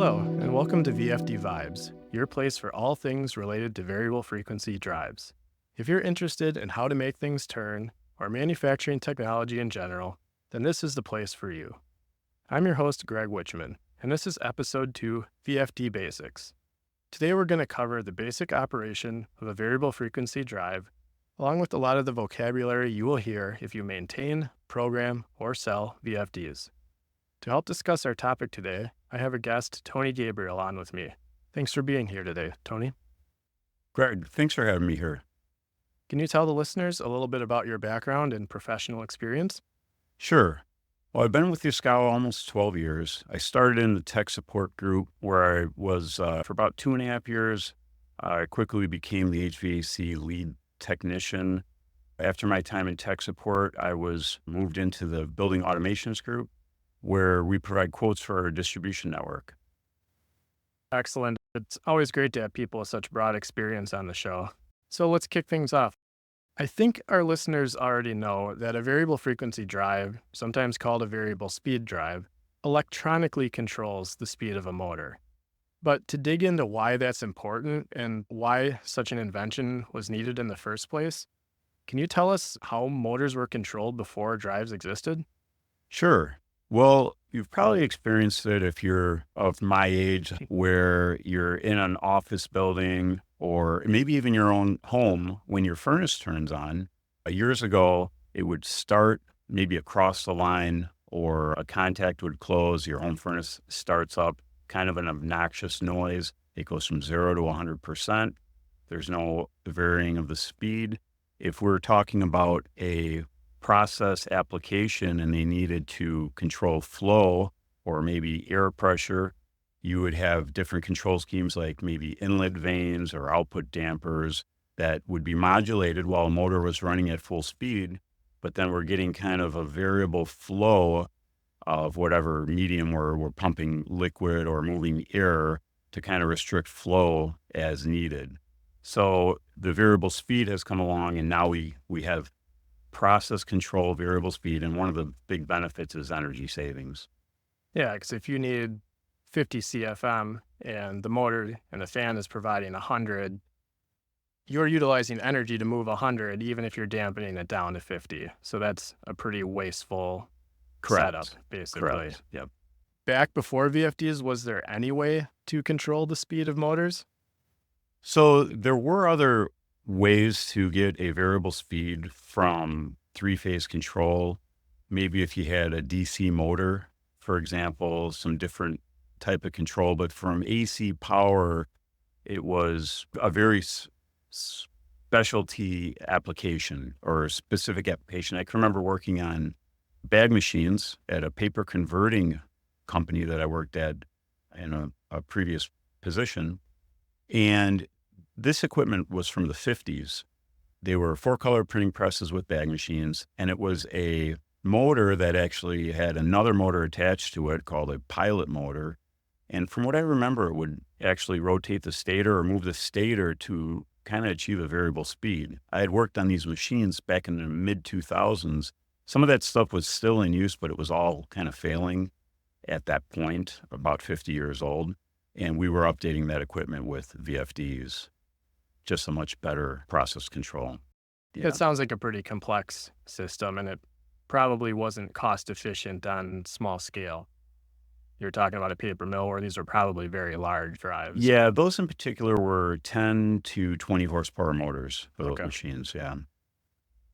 Hello, and welcome to VFD Vibes, your place for all things related to variable frequency drives. If you're interested in how to make things turn, or manufacturing technology in general, then this is the place for you. I'm your host, Greg Wichman, and this is episode 2, VFD Basics. Today we're going to cover the basic operation of a variable frequency drive, along with a lot of the vocabulary you will hear if you maintain, program, or sell VFDs. To help discuss our topic today, I have a guest, Tony Gabriel, on with me. Thanks for being here today, Tony. Greg, thanks for having me here. Can you tell the listeners a little bit about your background and professional experience? Sure. Well, I've been with Yaskawa almost 12 years. I started in the tech support group where I was for about 2.5 years. I quickly became the HVAC lead technician. After my time in tech support, I was moved into the building automations group, where we provide quotes for our distribution network. Excellent. It's always great to have people with such broad experience on the show. So let's kick things off. I think our listeners already know that a variable frequency drive, sometimes called a variable speed drive, electronically controls the speed of a motor. But to dig into why that's important and why such an invention was needed in the first place, can you tell us how motors were controlled before drives existed? Sure. Well, you've probably experienced it if you're of my age, where you're in an office building or maybe even your own home when your furnace turns on. Years ago, it would start maybe across the line or a contact would close, your home furnace starts up, kind of an obnoxious noise. It goes from 0 to 100%. There's no varying of the speed. If we're talking about a process application and they needed to control flow or maybe air pressure, you would have different control schemes like maybe inlet vanes or output dampers that would be modulated while a motor was running at full speed, but then we're getting kind of a variable flow of whatever medium we're pumping liquid or moving air to kind of restrict flow as needed. So the variable speed has come along, and now we have process control, variable speed, and one of the big benefits is energy savings. Yeah, because if you need 50 CFM and the motor and the fan is providing 100, you're utilizing energy to move 100, even if you're dampening it down to 50. So that's a pretty wasteful setup, basically. Correct. Yep. Back before VFDs, was there any way to control the speed of motors? So there were other ways to get a variable speed from three-phase control. Maybe if you had a DC motor, for example, some different type of control, but from AC power, it was a very specialty application or specific application. I can remember working on bag machines at a paper converting company that I worked at in a previous position. And this equipment was from the 50s. They were 4-color printing presses with bag machines, and it was a motor that actually had another motor attached to it called a pilot motor. And from what I remember, it would actually rotate the stator or move the stator to kind of achieve a variable speed. I had worked on these machines back in the mid-2000s. Some of that stuff was still in use, but it was all kind of failing at that point, about 50 years old. And we were updating that equipment with VFDs. Just a much better process control. Yeah. It sounds like a pretty complex system, and it probably wasn't cost efficient on small scale. You're talking about a paper mill where these are probably very large drives. Yeah, those in particular were 10 to 20 horsepower motors for those machines, yeah.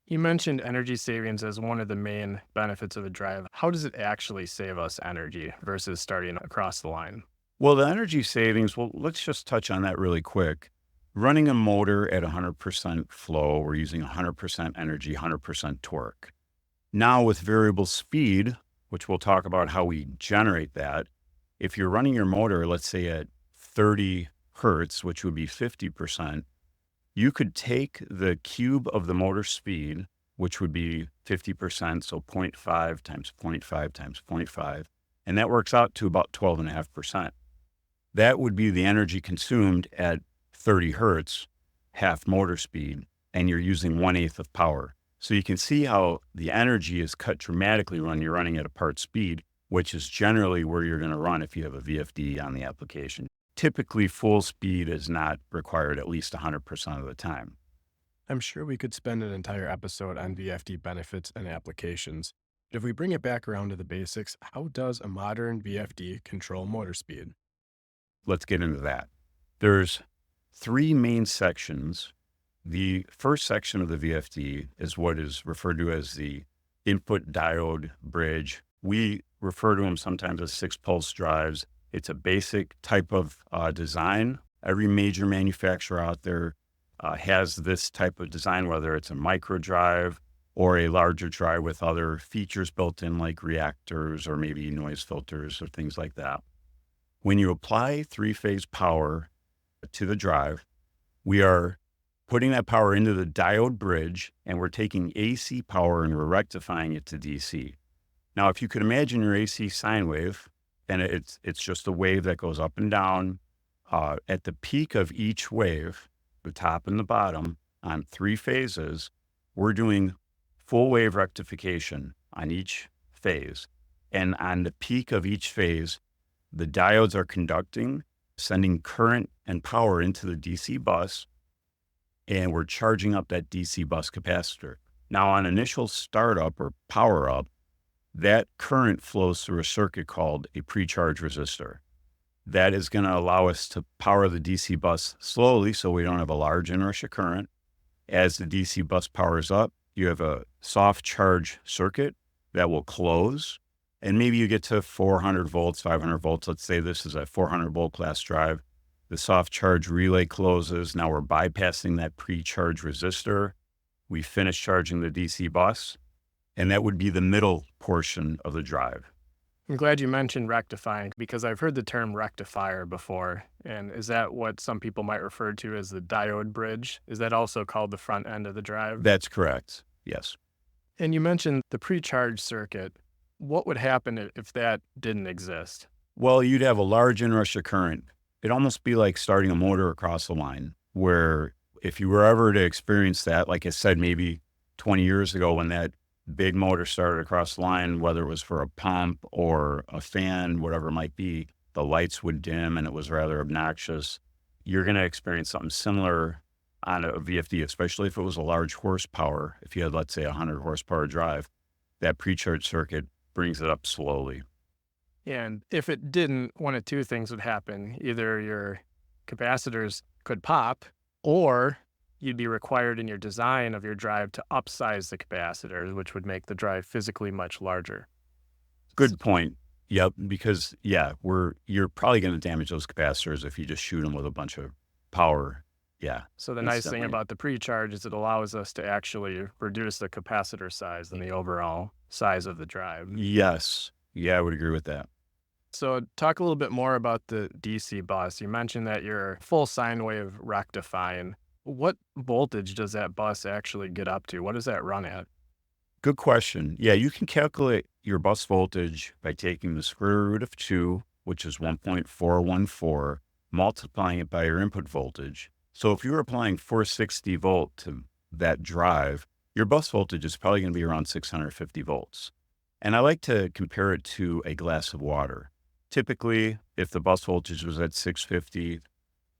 You mentioned energy savings as one of the main benefits of a drive. How does it actually save us energy versus starting across the line? Well, the energy savings, let's just touch on that really quick. Running a motor at 100% flow, we're using 100% energy, 100% torque. Now with variable speed, which we'll talk about how we generate that, if you're running your motor, let's say at 30 hertz, which would be 50%, you could take the cube of the motor speed, which would be 50%, so 0.5 times 0.5 times 0.5, and that works out to about 12.5%. That would be the energy consumed at 30 hertz, half motor speed, and you're using 1/8 of power. So you can see how the energy is cut dramatically when you're running at a part speed. which is generally where you're going to run if you have a VFD on the application. Typically, full speed is not required at least 100% of the time. I'm sure we could spend an entire episode on VFD benefits and applications. If we bring it back around to the basics, how does a modern VFD control motor speed? Let's get into that. There's three main sections. The first section of the VFD is what is referred to as the input diode bridge. We refer to them sometimes as 6-pulse drives. It's a basic type of design. Every major manufacturer out there has this type of design, whether it's a micro drive or a larger drive with other features built in like reactors or maybe noise filters or things like that. When you apply 3-phase power to the drive, we are putting that power into the diode bridge, and we're taking AC power and we're rectifying it to DC. Now, if you could imagine your AC sine wave, and it's just a wave that goes up and down. At the peak of each wave, the top and the bottom, on 3 phases, we're doing full wave rectification on each phase. And on the peak of each phase, the diodes are conducting, sending current and power into the DC bus, and we're charging up that DC bus capacitor. Now, on initial startup or power up, that current flows through a circuit called a pre-charge resistor. That is going to allow us to power the DC bus slowly so we don't have a large inertia current. As the DC bus powers up, you have a soft charge circuit that will close, and maybe you get to 400 volts, 500 volts. Let's say this is a 400 volt class drive. The soft charge relay closes. Now we're bypassing that pre-charge resistor. We finish charging the DC bus, and that would be the middle portion of the drive. I'm glad you mentioned rectifying because I've heard the term rectifier before. And is that what some people might refer to as the diode bridge? Is that also called the front end of the drive? That's correct. Yes. And you mentioned the pre-charge circuit. What would happen if that didn't exist? Well, you'd have a large inertia current. It'd almost be like starting a motor across the line, where if you were ever to experience that, like I said, maybe 20 years ago when that big motor started across the line, whether it was for a pump or a fan, whatever it might be, the lights would dim and it was rather obnoxious. You're going to experience something similar on a VFD, especially if it was a large horsepower. If you had, let's say, a 100 horsepower drive, that pre-charge circuit brings it up slowly. And if it didn't, one of two things would happen. Either your capacitors could pop, or you'd be required in your design of your drive to upsize the capacitors, which would make the drive physically much larger. Good point. Yep. Because you're probably going to damage those capacitors if you just shoot them with a bunch of power. Yeah. So the nice thing about the pre-charge is it allows us to actually reduce the capacitor size and the overall size of the drive. Yes. Yeah, I would agree with that. So talk a little bit more about the DC bus. You mentioned that you're full sine wave rectifying. What voltage does that bus actually get up to? What does that run at? Good question. Yeah, you can calculate your bus voltage by taking the square root of 2, which is 1.414, multiplying it by your input voltage. So if you're applying 460 volt to that drive, your bus voltage is probably going to be around 650 volts. And I like to compare it to a glass of water. Typically, if the bus voltage was at 650,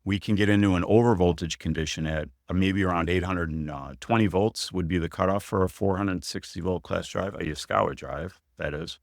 we can get into an overvoltage condition at maybe around 820 volts would be the cutoff for a 460 volt class drive, a Yaskawa drive, that is.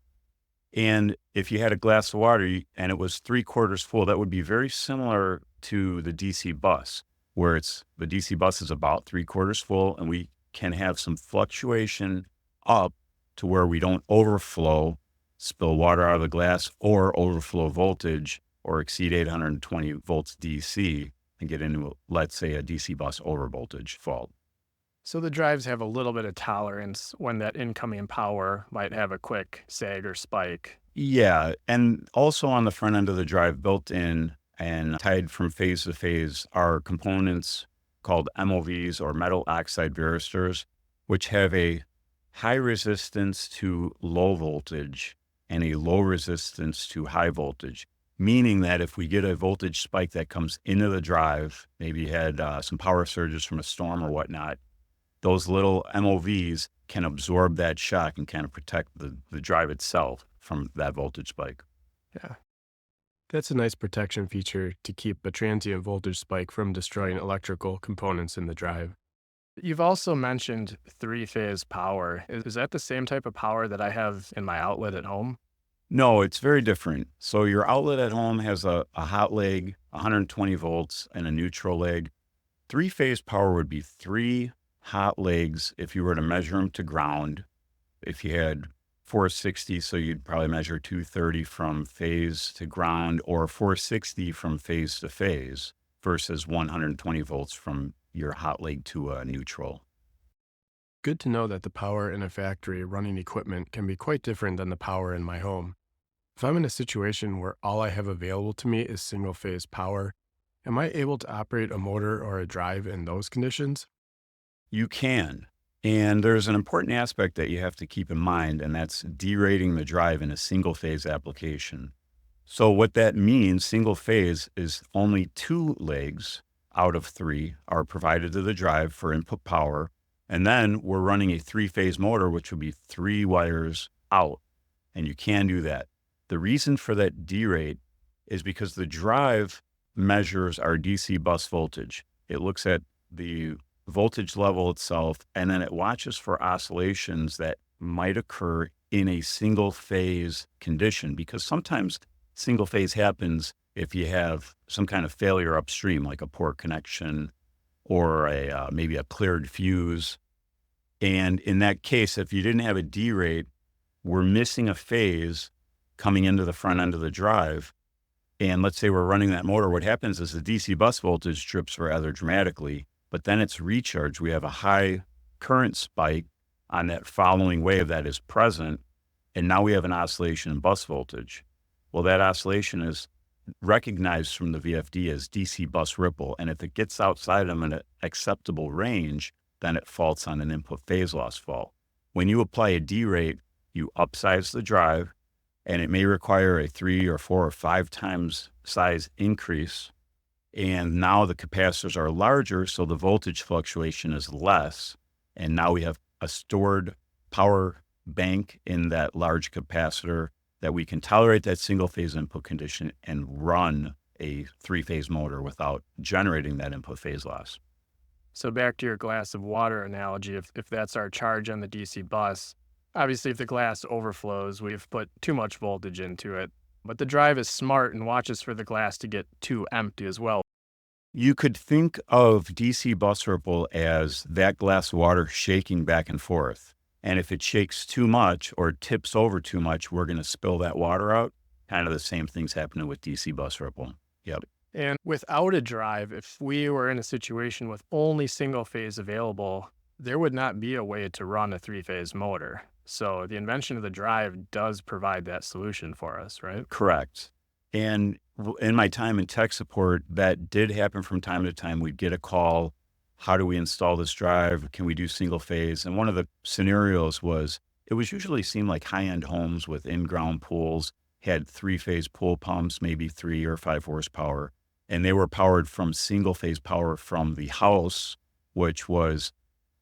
And if you had a glass of water and it was 3/4 full, that would be very similar to the DC bus, where the DC bus is about 3/4 full, and we can have some fluctuation up to where we don't overflow, spill water out of the glass, or overflow voltage or exceed 820 volts DC and get into, let's say, a DC bus overvoltage fault. So the drives have a little bit of tolerance when that incoming power might have a quick sag or spike. Yeah. And also on the front end of the drive, built in and tied from phase to phase, are components called MOVs, or metal oxide varistors, which have a high resistance to low voltage and a low resistance to high voltage. Meaning that if we get a voltage spike that comes into the drive, maybe you had some power surges from a storm or whatnot, those little MOVs can absorb that shock and kind of protect the drive itself from that voltage spike. Yeah. That's a nice protection feature to keep a transient voltage spike from destroying electrical components in the drive. You've also mentioned three-phase power. Is that the same type of power that I have in my outlet at home? No, it's very different. So your outlet at home has a hot leg, 120 volts, and a neutral leg. Three-phase power would be three hot legs if you were to measure them to ground. If you had 460, so you'd probably measure 230 from phase to ground, or 460 from phase to phase versus 120 volts from your hot leg to a neutral. Good to know that the power in a factory running equipment can be quite different than the power in my home. If I'm in a situation where all I have available to me is single-phase power, am I able to operate a motor or a drive in those conditions? You can. And there's an important aspect that you have to keep in mind, and that's derating the drive in a single phase application. So what that means, single phase, is only two legs out of three are provided to the drive for input power. And then we're running a three-phase motor, which would be three wires out. And you can do that. The reason for that derate is because the drive measures our DC bus voltage. It looks at the voltage level itself, and then it watches for oscillations that might occur in a single phase condition, because sometimes single phase happens if you have some kind of failure upstream, like a poor connection or maybe a cleared fuse. And in that case, if you didn't have a derate, we're missing a phase coming into the front end of the drive. And let's say we're running that motor. What happens is the DC bus voltage trips rather dramatically, but then it's recharged. We have a high current spike on that following wave that is present. And now we have an oscillation in bus voltage. Well, that oscillation is recognized from the VFD as DC bus ripple. And if it gets outside of an acceptable range, then it faults on an input phase loss fault. When you apply a derate, you upsize the drive, and it may require a 3 or 4 or 5 times size increase. And now the capacitors are larger, so the voltage fluctuation is less. And now we have a stored power bank in that large capacitor that we can tolerate that single phase input condition and run a three-phase motor without generating that input phase loss. So back to your glass of water analogy, if that's our charge on the DC bus, obviously if the glass overflows, we've put too much voltage into it. But the drive is smart and watches for the glass to get too empty as well. You could think of DC bus ripple as that glass of water shaking back and forth. And if it shakes too much or tips over too much, we're going to spill that water out. Kind of the same thing's happening with DC bus ripple. Yep. And without a drive, if we were in a situation with only single phase available, there would not be a way to run a three-phase motor. So the invention of the drive does provide that solution for us, right? Correct. And in my time in tech support, that did happen from time to time. We'd get a call. How do we install this drive? Can we do single phase? And one of the scenarios was, it was usually seemed like high-end homes with in-ground pools had three-phase pool pumps, maybe 3 or 5 horsepower. And they were powered from single phase power from the house, which was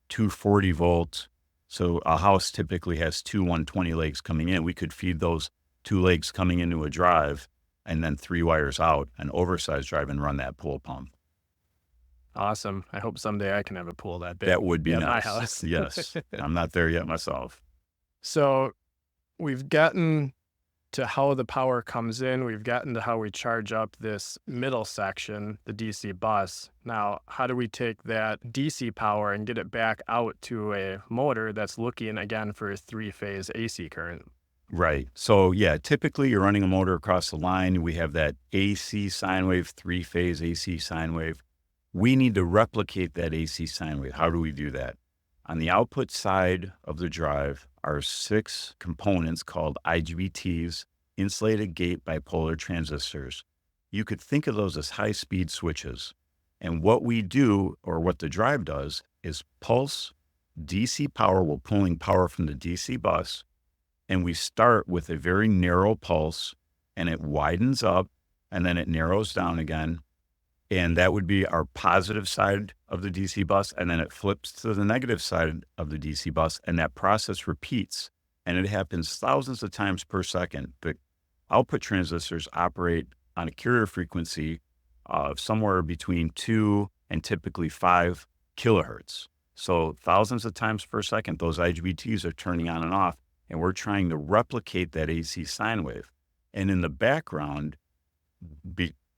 240 volt. So a house typically has 2 120 legs coming in. We could feed those 2 legs coming into a drive and then 3 wires out, an oversized drive, and run that pool pump. Awesome. I hope someday I can have a pool that big. That would be at nice. my house. Yes. I'm not there yet myself. So we've gotten to how the power comes in. We've gotten to how we charge up this middle section, the DC bus. Now, how do we take that DC power and get it back out to a motor that's looking again for a three-phase AC current? Right. So yeah, typically you're running a motor across the line. We have that AC sine wave, three-phase AC sine wave. We need to replicate that AC sine wave. How do we do that? On the output side of the drive are 6 components called IGBTs, insulated gate bipolar transistors. You could think of those as high-speed switches. And what we do, or what the drive does, is pulse DC power. We're pulling power from the DC bus, and we start with a very narrow pulse, and it widens up, and then it narrows down again. And that would be our positive side of the DC bus. And then it flips to the negative side of the DC bus. And that process repeats and it happens thousands of times per second. The output transistors operate on a carrier frequency of somewhere between 2 and typically 5 kilohertz. So thousands of times per second, those IGBTs are turning on and off, and we're trying to replicate that AC sine wave. And in the background,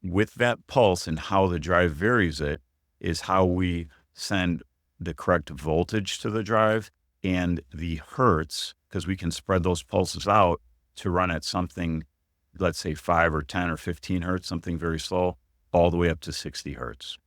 with that pulse and how the drive varies it, is how we send the correct voltage to the drive and the hertz, because we can spread those pulses out to run at something, let's say 5 or 10 or 15 hertz, something very slow, all the way up to 60 hertz.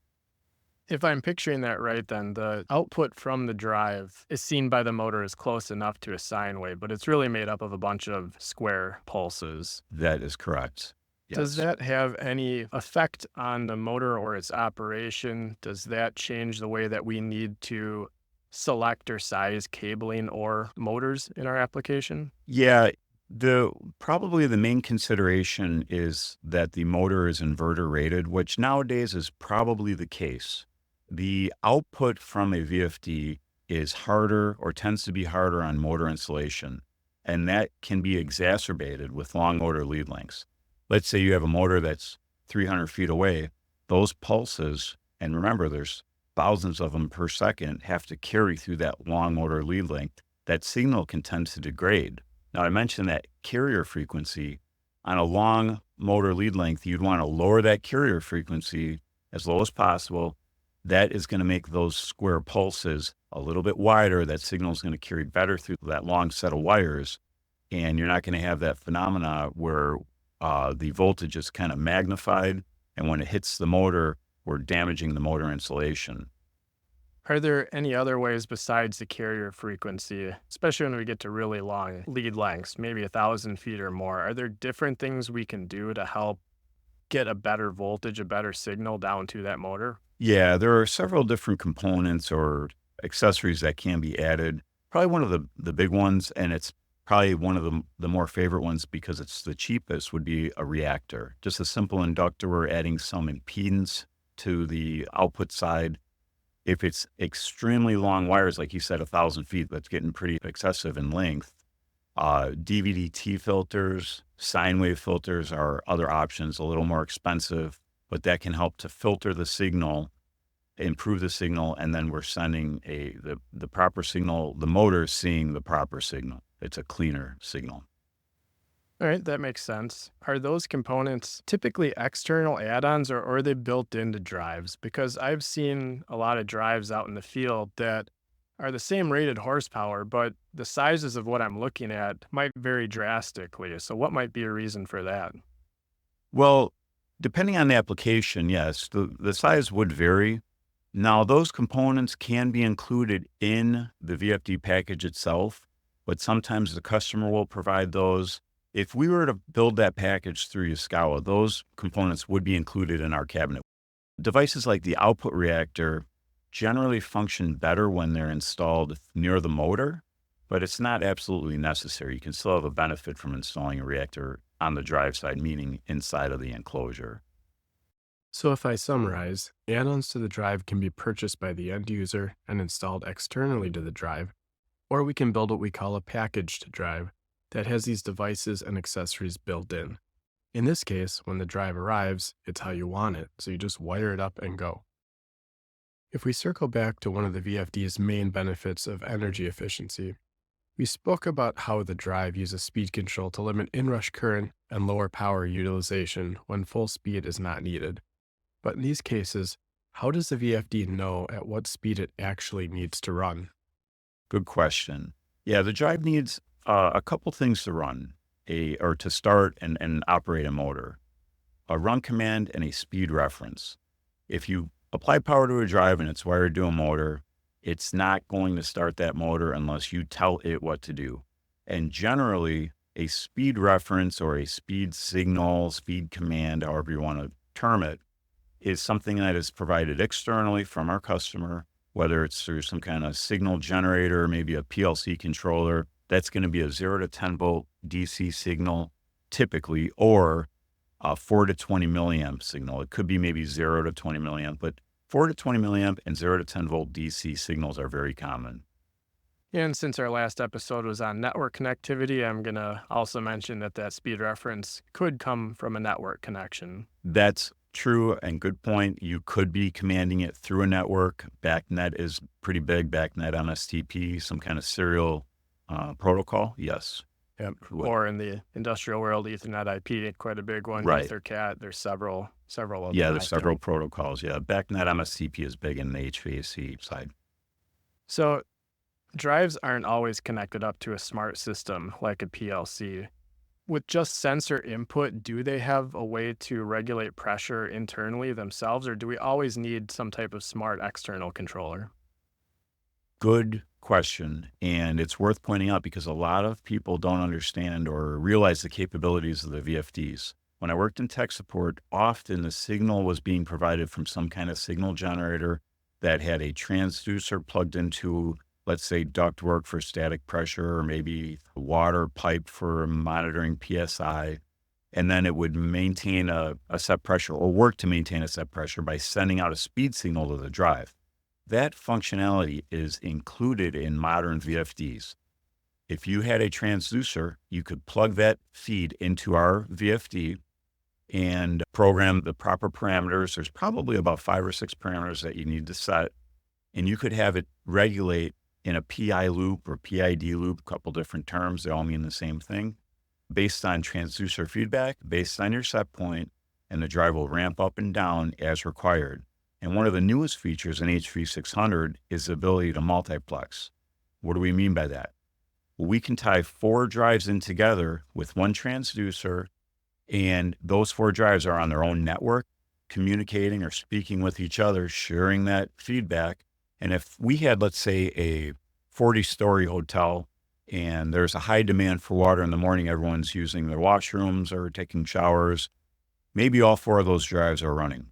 If I'm picturing that right, then the output from the drive is seen by the motor as close enough to a sine wave, but it's really made up of a bunch of square pulses. That is correct. Does Yes. that have any effect on the motor or its operation? Does that change the way that we need to select or size cabling or motors in our application? Yeah. Probably the main consideration is that the motor is inverter rated, which nowadays is probably the case. The output from a VFD is harder or tends to be harder on motor insulation, and that can be exacerbated with long motor lead lengths. Let's say you have a motor that's 300 feet away, those pulses, and remember there's thousands of them per second, have to carry through that long motor lead length. That signal can tend to degrade. Now, I mentioned that carrier frequency. On a long motor lead length, you'd want to lower that carrier frequency as low as possible. That is going to make those square pulses a little bit wider. That signal is going to carry better through that long set of wires. And you're not going to have that phenomena where the voltage is kind of magnified. And when it hits the motor, we're damaging the motor insulation. Are there any other ways besides the carrier frequency, especially when we get to really long lead lengths, maybe 1,000 feet or more? Are there different things we can do to help get a better voltage, a better signal down to that motor? Yeah, there are several different components or accessories that can be added. Probably one of the big ones, and it's probably one of the more favorite ones because it's the cheapest, would be a reactor. Just a simple inductor. We're adding some impedance to the output side. If it's extremely long wires, like you said, 1,000 feet, that's getting pretty excessive in length. DVD-T filters, sine wave filters are other options, a little more expensive, but that can help to filter the signal, improve the signal, and then we're sending the proper signal. The motor is seeing the proper signal. It's a cleaner signal. All right, that makes sense. Are those components typically external add-ons or are they built into drives? Because I've seen a lot of drives out in the field that are the same rated horsepower, but the sizes of what I'm looking at might vary drastically. So what might be a reason for that? Well, depending on the application, yes, the size would vary. Now, those components can be included in the VFD package itself, but sometimes the customer will provide those. If we were to build that package through Yaskawa, those components would be included in our cabinet. Devices like the output reactor generally function better when they're installed near the motor, but it's not absolutely necessary. You can still have a benefit from installing a reactor on the drive side, meaning inside of the enclosure. So if I summarize, add-ons to the drive can be purchased by the end user and installed externally to the drive, or we can build what we call a packaged drive that has these devices and accessories built in. In this case, when the drive arrives, it's how you want it, so you just wire it up and go. If we circle back to one of the VFD's main benefits of energy efficiency, we spoke about how the drive uses speed control to limit inrush current and lower power utilization when full speed is not needed. But in these cases, how does the VFD know at what speed it actually needs to run? Good question. Yeah, the drive needs a couple things to run, or to start and operate a motor: a run command and a speed reference. If you apply power to a drive and it's wired to a motor, it's not going to start that motor unless you tell it what to do. And generally, a speed reference or a speed signal, speed command, however you want to term it, is something that is provided externally from our customer, whether it's through some kind of signal generator, maybe a PLC controller. That's going to be a 0 to 10 volt DC signal typically, or a 4 to 20 milliamp signal. It could be maybe 0 to 20 milliamp, but 4 to 20 milliamp and 0 to 10 volt DC signals are very common. And since our last episode was on network connectivity, I'm going to also mention that speed reference could come from a network connection. That's true and good point. You could be commanding it through a network. BACnet is pretty big, BACnet MSTP, some kind of serial protocol. Yes. Yep. Or in the industrial world, Ethernet IP, quite a big one. Right. EtherCAT, there's several of Yeah, them. there's several protocols. Yeah, BACnet MSTP is big in the HVAC side. So drives aren't always connected up to a smart system like a PLC. With just sensor input, do they have a way to regulate pressure internally themselves, or do we always need some type of smart external controller? Good question. And it's worth pointing out because a lot of people don't understand or realize the capabilities of the VFDs. When I worked in tech support, often the signal was being provided from some kind of signal generator that had a transducer plugged into, let's say, ductwork for static pressure, or maybe a water pipe for monitoring PSI. And then it would maintain a set pressure or work to maintain a set pressure by sending out a speed signal to the drive. That functionality is included in modern VFDs. If you had a transducer, you could plug that feed into our VFD and program the proper parameters. There's probably about 5 or 6 parameters that you need to set, and you could have it regulate in a PI loop or PID loop, a couple different terms. They all mean the same thing, based on transducer feedback, based on your set point, and the drive will ramp up and down as required. And one of the newest features in HV600 is the ability to multiplex. What do we mean by that? Well, we can tie 4 drives in together with one transducer, and those 4 drives are on their own network, communicating or speaking with each other, sharing that feedback. And if we had, let's say, a 40-story hotel and there's a high demand for water in the morning, everyone's using their washrooms or taking showers, maybe all 4 of those drives are running.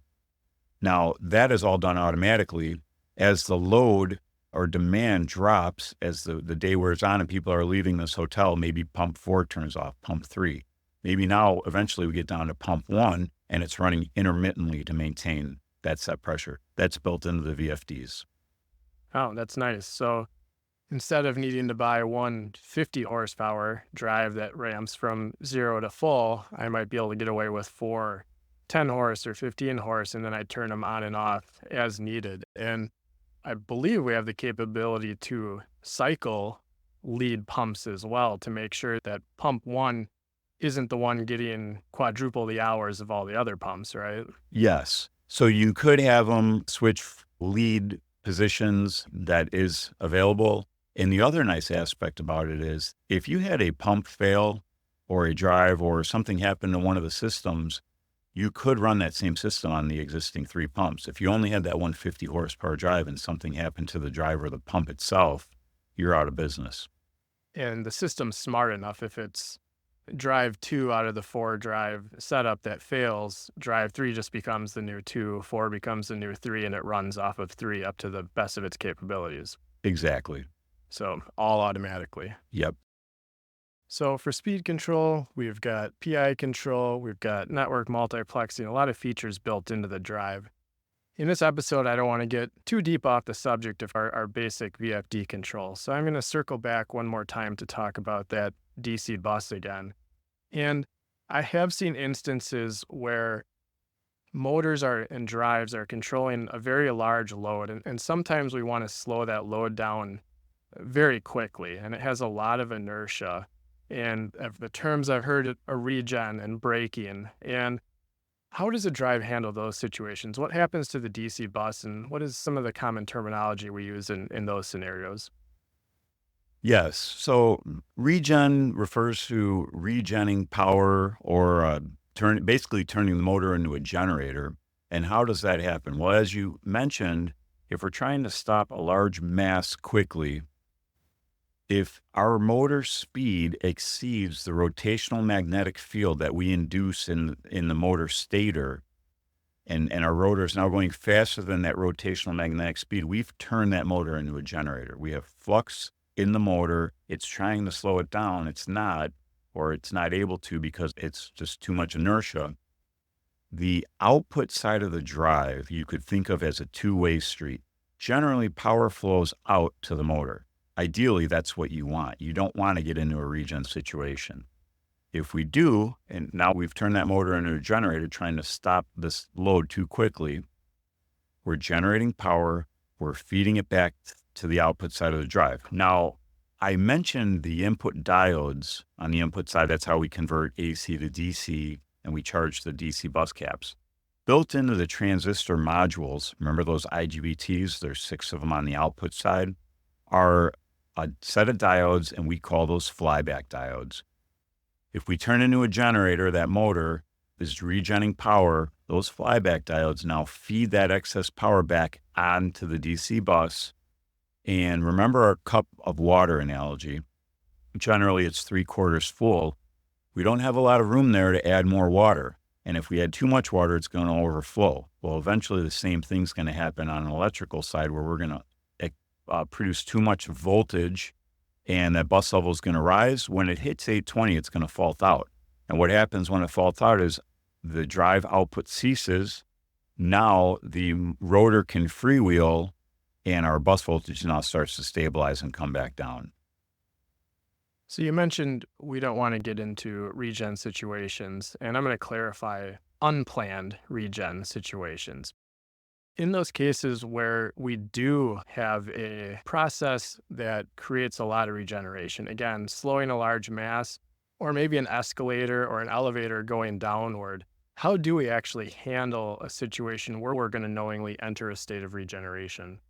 Now, that is all done automatically. As the load or demand drops, as the day wears on and people are leaving this hotel, maybe pump 4 turns off, pump 3. Maybe now, eventually we get down to pump 1 and it's running intermittently to maintain that set pressure. That's built into the VFDs. Oh, that's nice. So instead of needing to buy one 50 horsepower drive that ramps from 0 to full, I might be able to get away with 4 10 horse or 15 horse, and then I turn them on and off as needed. And I believe we have the capability to cycle lead pumps as well to make sure that pump 1 isn't the one getting quadruple the hours of all the other pumps, right? Yes. So you could have them switch lead positions. That is available. And the other nice aspect about it is if you had a pump fail or a drive or something happened to one of the systems, you could run that same system on the existing 3 pumps. If you only had that 150 horsepower drive and something happened to the drive or the pump itself, you're out of business. And the system's smart enough. If it's drive 2 out of the 4 drive setup that fails, drive 3 just becomes the new 2, 4 becomes the new 3, and it runs off of 3 up to the best of its capabilities. Exactly. So all automatically. Yep. So for speed control, we've got PI control, we've got network multiplexing, a lot of features built into the drive. In this episode, I don't want to get too deep off the subject of our basic VFD control. So I'm going to circle back one more time to talk about that DC bus again. And I have seen instances where motors and drives are controlling a very large load. And sometimes we want to slow that load down very quickly. And it has a lot of inertia. And of the terms I've heard, a regen and braking. And how does a drive handle those situations? What happens to the DC bus, and what is some of the common terminology we use in those scenarios? Yes. So regen refers to regenning power or basically turning the motor into a generator. And how does that happen? Well, as you mentioned, if we're trying to stop a large mass quickly, if our motor speed exceeds the rotational magnetic field that we induce in the motor stator, and our rotor is now going faster than that rotational magnetic speed, we've turned that motor into a generator. We have flux in the motor. It's trying to slow it down. It's not, or it's not able to because it's just too much inertia. The output side of the drive you could think of as a two-way street. Generally, power flows out to the motor. ideally, that's what you want. You don't want to get into a regen situation. If we do, and now we've turned that motor into a generator trying to stop this load too quickly, we're generating power, we're feeding it back to the output side of the drive. Now, I mentioned the input diodes on the input side. That's how we convert AC to DC, and we charge the DC bus caps. Built into the transistor modules, remember those IGBTs, there's 6 of them on the output side, are a set of diodes, and we call those flyback diodes. If we turn into a generator, that motor is regenerating power. Those flyback diodes now feed that excess power back onto the DC bus. And remember our cup of water analogy. Generally, it's 3/4 full. We don't have a lot of room there to add more water. And if we add too much water, it's going to overflow. Well, eventually the same thing's going to happen on an electrical side where we're going to produce too much voltage, and that bus level is going to rise. When it hits 820, it's going to fault out. And what happens when it faults out is the drive output ceases. Now the rotor can freewheel, and our bus voltage now starts to stabilize and come back down. So you mentioned we don't want to get into regen situations, and I'm going to clarify unplanned regen situations. In those cases where we do have a process that creates a lot of regeneration, again, slowing a large mass, or maybe an escalator or an elevator going downward, how do we actually handle a situation where we're going to knowingly enter a state of regeneration?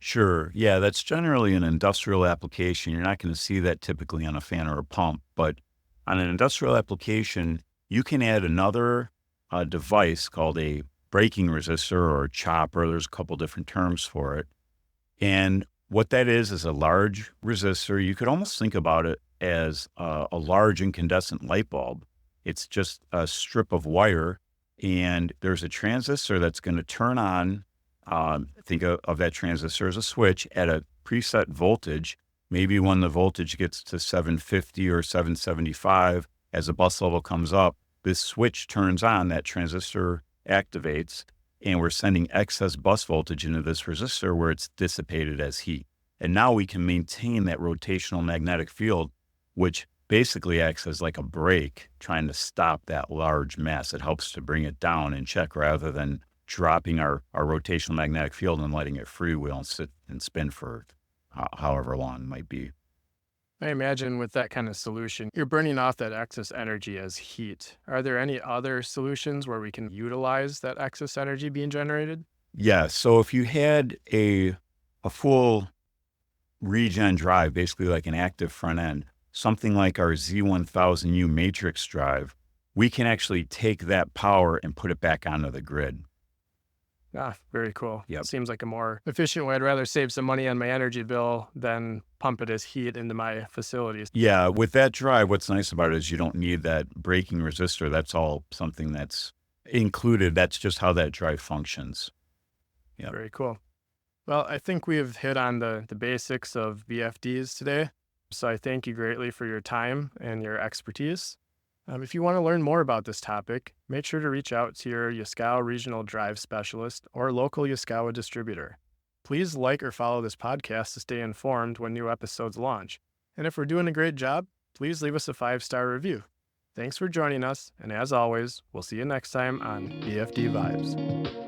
Sure. Yeah, that's generally an industrial application. You're not going to see that typically on a fan or a pump, but on an industrial application, you can add another device called a braking resistor or a chopper. There's a couple different terms for it. And what that is a large resistor. You could almost think about it as a large incandescent light bulb. It's just a strip of wire, and there's a transistor that's going to turn on. Think of that transistor as a switch at a preset voltage. Maybe when the voltage gets to 750 or 775, as the bus level comes up, this switch turns on, that transistor activates, and we're sending excess bus voltage into this resistor where it's dissipated as heat. And now we can maintain that rotational magnetic field, which basically acts as like a brake trying to stop that large mass. It helps to bring it down in check rather than dropping our rotational magnetic field and letting it freewheel and sit and spin for however long it might be. I imagine with that kind of solution, you're burning off that excess energy as heat. Are there any other solutions where we can utilize that excess energy being generated? Yeah. So if you had a full regen drive, basically like an active front end, something like our Z1000U matrix drive, we can actually take that power and put it back onto the grid. Ah, very cool. Yep. Seems like a more efficient way. I'd rather save some money on my energy bill than pump it as heat into my facilities. Yeah, with that drive, what's nice about it is you don't need that braking resistor. That's all something that's included. That's just how that drive functions. Yep. Very cool. Well, I think we've hit on the basics of VFDs today. So I thank you greatly for your time and your expertise. If you want to learn more about this topic, make sure to reach out to your Yaskawa Regional Drive Specialist or local Yaskawa distributor. Please like or follow this podcast to stay informed when new episodes launch. And if we're doing a great job, please leave us a 5-star review. Thanks for joining us, and as always, we'll see you next time on VFD Vibes.